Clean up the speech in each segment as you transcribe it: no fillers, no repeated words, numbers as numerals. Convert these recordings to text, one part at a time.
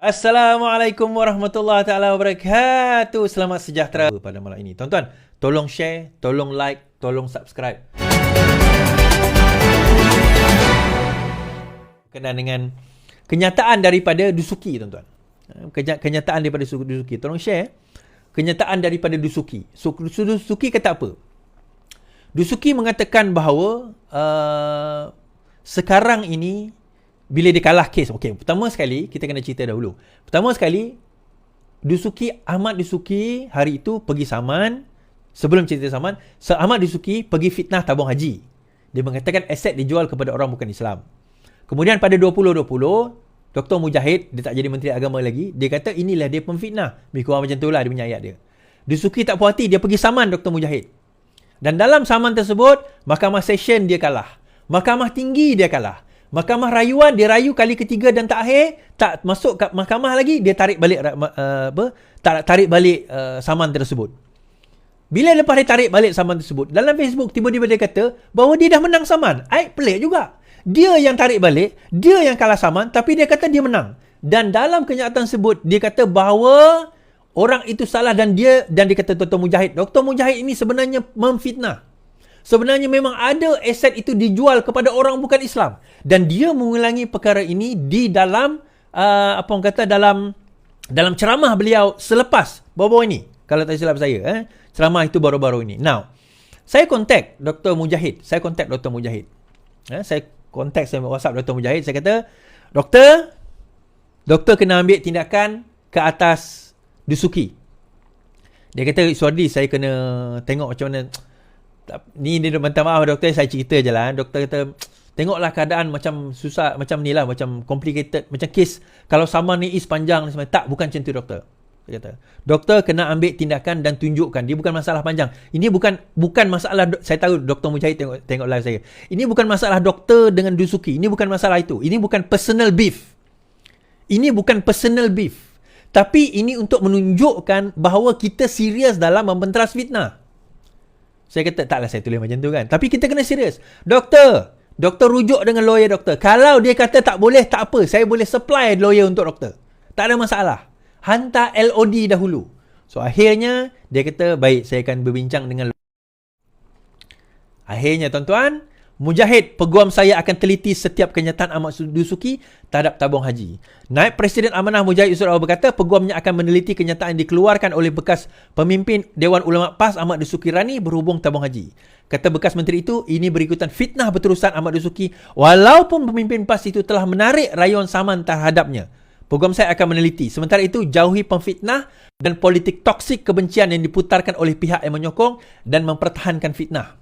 Assalamualaikum warahmatullahi taala wabarakatuh. Selamat sejahtera pada malam ini. Tuan-tuan, tolong share, tolong like, tolong subscribe. Berkenaan dengan kenyataan daripada Dusuki, tuan-tuan. Kenyataan daripada Dusuki. Tolong share kenyataan daripada Dusuki. Dusuki kata apa? Dusuki mengatakan bahawa sekarang ini bila dia kalah kes, pertama sekali kita kena cerita dahulu. Pertama sekali, Ahmad Dusuki hari itu pergi saman. Sebelum cerita saman, Ahmad Dusuki pergi fitnah tabung haji. Dia mengatakan aset dijual kepada orang bukan Islam. Kemudian pada 2020, Dr. Mujahid, dia tak jadi Menteri Agama lagi, dia kata inilah dia pemfitnah. Lebih kurang macam itulah dia punya ayat dia. Dusuki tak puas hati, dia pergi saman Dr. Mujahid. Dan dalam saman tersebut, Mahkamah Session dia kalah. Mahkamah Tinggi dia kalah. Mahkamah Rayuan dia rayu kali ketiga dan terakhir, tak masuk ke mahkamah lagi, dia tarik balik saman tersebut. Bila lepas dia tarik balik saman tersebut, dalam Facebook tiba-tiba dia kata bahawa dia dah menang saman. Pelik juga. Dia yang tarik balik, dia yang kalah saman, tapi dia kata dia menang. Dan dalam kenyataan tersebut dia kata bahawa orang itu salah dan dia kata Dr. Mujahid ini sebenarnya memfitnah. Sebenarnya memang ada aset itu dijual kepada orang bukan Islam. Dan dia mengulangi perkara ini di dalam dalam ceramah beliau selepas baru-baru ini. Kalau tak silap saya, ceramah itu baru-baru ini. Now, saya kontak Dr. Mujahid. Saya kontak WhatsApp Dr. Mujahid. Saya kata, Doktor kena ambil tindakan ke atas Dusuki. Dia kata, Suardi, saya kena tengok macam mana. Ni dia minta maaf doktor, saya cerita je lah. Doktor kata, tengoklah keadaan macam susah, macam ni lah, macam complicated, macam kes kalau saman ni is panjang. Tak, bukan macam tu doktor. Dia kata, doktor kena ambil tindakan dan tunjukkan. Dia bukan masalah panjang. Ini bukan masalah, saya tahu Dr. Mujahid tengok live saya. Ini bukan masalah doktor dengan Dusuki. Ini bukan masalah itu. Ini bukan personal beef. Tapi ini untuk menunjukkan bahawa kita serius dalam membenteras fitnah. Saya kata, taklah saya tulis macam tu kan. Tapi kita kena serius. Doktor rujuk dengan lawyer doktor. Kalau dia kata tak boleh, tak apa. Saya boleh supply lawyer untuk doktor. Tak ada masalah. Hantar LOD dahulu. So, akhirnya, dia kata, baik, saya akan berbincang dengan lawyer. Akhirnya, tuan-tuan, Mujahid, peguam saya akan teliti setiap kenyataan Ahmad Dusuki terhadap tabung haji. Naib Presiden Amanah Mujahid Yusof Awal berkata, peguamnya akan meneliti kenyataan yang dikeluarkan oleh bekas pemimpin Dewan Ulama PAS Ahmad Dusuki Rani berhubung tabung haji. Kata bekas menteri itu, ini berikutan fitnah berterusan Ahmad Dusuki walaupun pemimpin PAS itu telah menarik rayuan saman terhadapnya. Peguam saya akan meneliti. Sementara itu, jauhi pemfitnah dan politik toksik kebencian yang diputarkan oleh pihak yang menyokong dan mempertahankan fitnah.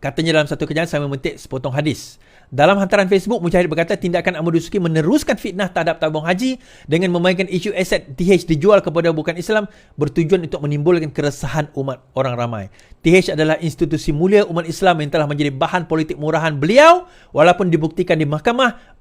Katanya dalam satu kenyataan saya memetik sepotong hadis. Dalam hantaran Facebook, Mujahid berkata tindakan Ahmad Dusuki meneruskan fitnah terhadap tabung haji dengan memainkan isu aset TH dijual kepada bukan Islam bertujuan untuk menimbulkan keresahan umat orang ramai. TH adalah institusi mulia umat Islam yang telah menjadi bahan politik murahan beliau walaupun dibuktikan di mahkamah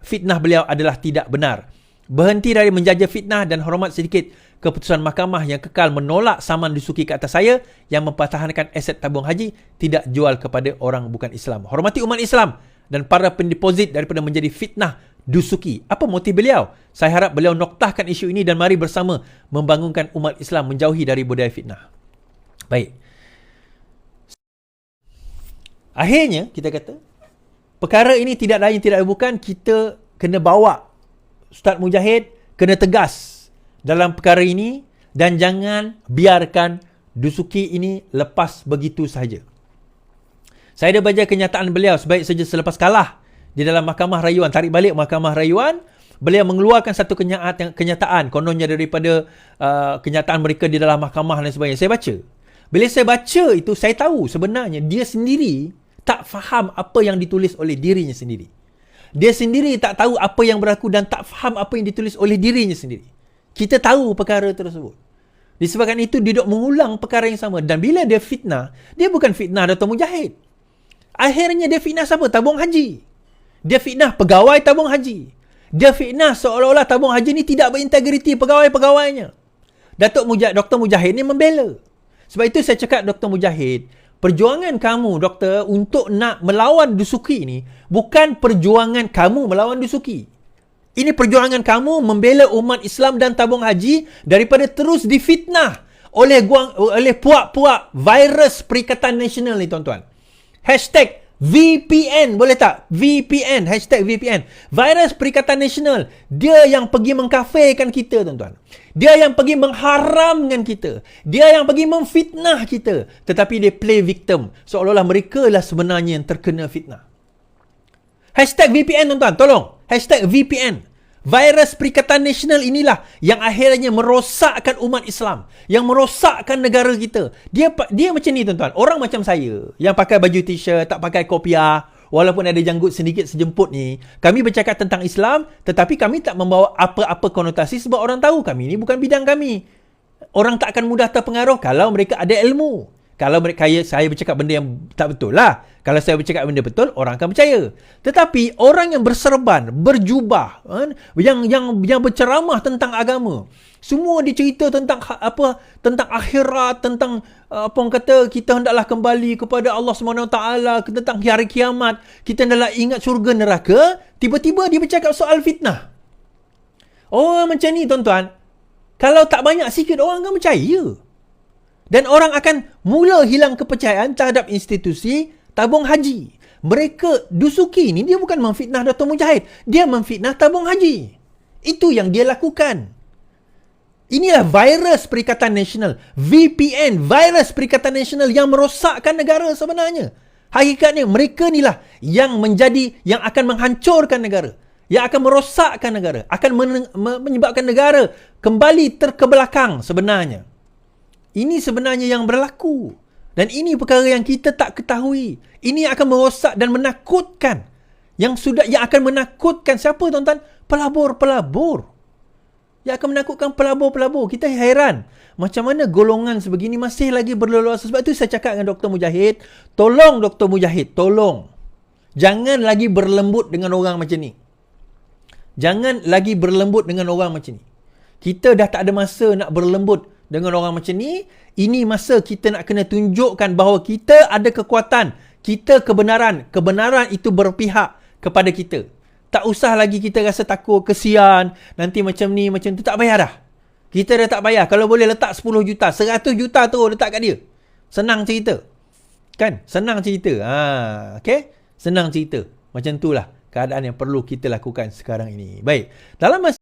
fitnah beliau adalah tidak benar. Berhenti dari menjajah fitnah dan hormat sedikit keputusan mahkamah yang kekal menolak saman Dusuki ke atas saya yang mempertahankan aset tabung haji tidak jual kepada orang bukan Islam. Hormati umat Islam dan para pendeposit daripada menjadi fitnah Dusuki. Apa motif beliau? Saya harap beliau noktahkan isu ini dan mari bersama membangunkan umat Islam menjauhi dari budaya fitnah. Baik. Akhirnya kita kata perkara ini tidak lain tidak bukan kita kena bawa Ustaz Mujahid kena tegas dalam perkara ini dan jangan biarkan Dusuki ini lepas begitu sahaja. Saya dah baca kenyataan beliau sebaik saja selepas kalah di dalam Mahkamah Rayuan, tarik balik Mahkamah Rayuan, beliau mengeluarkan satu kenyataan kononnya daripada kenyataan mereka di dalam mahkamah dan sebagainya. Saya baca. Bila saya baca itu, saya tahu sebenarnya dia sendiri tak faham apa yang ditulis oleh dirinya sendiri. Dia sendiri tak tahu apa yang berlaku dan tak faham apa yang ditulis oleh dirinya sendiri. Kita tahu perkara tersebut. Disebabkan itu, dia duduk mengulang perkara yang sama. Dan bila dia fitnah, dia bukan fitnah Dr. Mujahid. Akhirnya dia fitnah siapa? Tabung haji. Dia fitnah pegawai tabung haji. Dia fitnah seolah-olah tabung haji ni tidak berintegriti pegawai-pegawainya. Dr. Mujahid ni membela. Sebab itu saya cakap Dr. Mujahid, perjuangan kamu, doktor, untuk nak melawan Dusuki ni bukan perjuangan kamu melawan Dusuki. Ini perjuangan kamu membela umat Islam dan tabung haji daripada terus difitnah oleh puak-puak virus Perikatan Nasional ni, tuan-tuan. Hashtag VPN, boleh tak? VPN, hashtag VPN. Virus Perikatan Nasional. Dia yang pergi mengkafirkan kita, tuan-tuan. Dia yang pergi mengharamkan kita. Dia yang pergi memfitnah kita. Tetapi dia play victim. Seolah-olah mereka lah sebenarnya yang terkena fitnah. Hashtag VPN, tuan-tuan. Tolong. Hashtag VPN. Virus Perikatan Nasional inilah yang akhirnya merosakkan umat Islam, yang merosakkan negara kita. Dia macam ni, tuan-tuan. Orang macam saya yang pakai baju t-shirt, tak pakai kopiah, walaupun ada janggut sedikit sejemput ni, kami bercakap tentang Islam, tetapi kami tak membawa apa-apa konotasi sebab orang tahu kami ni bukan bidang kami. Orang tak akan mudah terpengaruh kalau mereka ada ilmu. Kalau saya bercakap benda yang tak betul lah. Kalau saya bercakap benda betul, orang akan percaya. Tetapi orang yang berserban, berjubah, yang berceramah tentang agama, semua dia cerita tentang tentang akhirat, tentang apa orang kata kita hendaklah kembali kepada Allah SWT, tentang hari kiamat, kita hendaklah ingat syurga neraka. Tiba-tiba dia bercakap soal fitnah. Oh, macam ni, tuan-tuan. Kalau tak banyak sikit, orang akan percaya. Dan orang akan mula hilang kepercayaan terhadap institusi tabung haji. Mereka Dusuki ni, dia bukan memfitnah Dr. Mujahid. Dia memfitnah tabung haji. Itu yang dia lakukan. Inilah virus Perikatan Nasional. VPN, virus Perikatan Nasional yang merosakkan negara sebenarnya. Hakikatnya mereka inilah yang akan menghancurkan negara. Yang akan merosakkan negara. Akan menyebabkan negara kembali terkebelakang sebenarnya. Ini sebenarnya yang berlaku. Dan ini perkara yang kita tak ketahui. Ini akan merosak dan menakutkan. Yang akan menakutkan siapa, tuan-tuan? Pelabur-pelabur. Yang akan menakutkan pelabur-pelabur. Kita heran. Macam mana golongan sebegini masih lagi berleluasa. Sebab itu saya cakap dengan Dr. Mujahid. Tolong Dr. Mujahid, tolong. Jangan lagi berlembut dengan orang macam ni. Jangan lagi berlembut dengan orang macam ni. Kita dah tak ada masa nak berlembut dengan orang macam ni. Ini masa kita nak kena tunjukkan bahawa kita ada kekuatan. Kita kebenaran. Kebenaran itu berpihak kepada kita. Tak usah lagi kita rasa takut, kesian. Nanti macam ni, macam tu. Tak payah dah. Kita dah tak payah. Kalau boleh letak 10 juta, 100 juta tu letak kat dia. Senang cerita. Kan? Senang cerita. Okay? Senang cerita. Macam itulah keadaan yang perlu kita lakukan sekarang ini. Baik. Dalam masa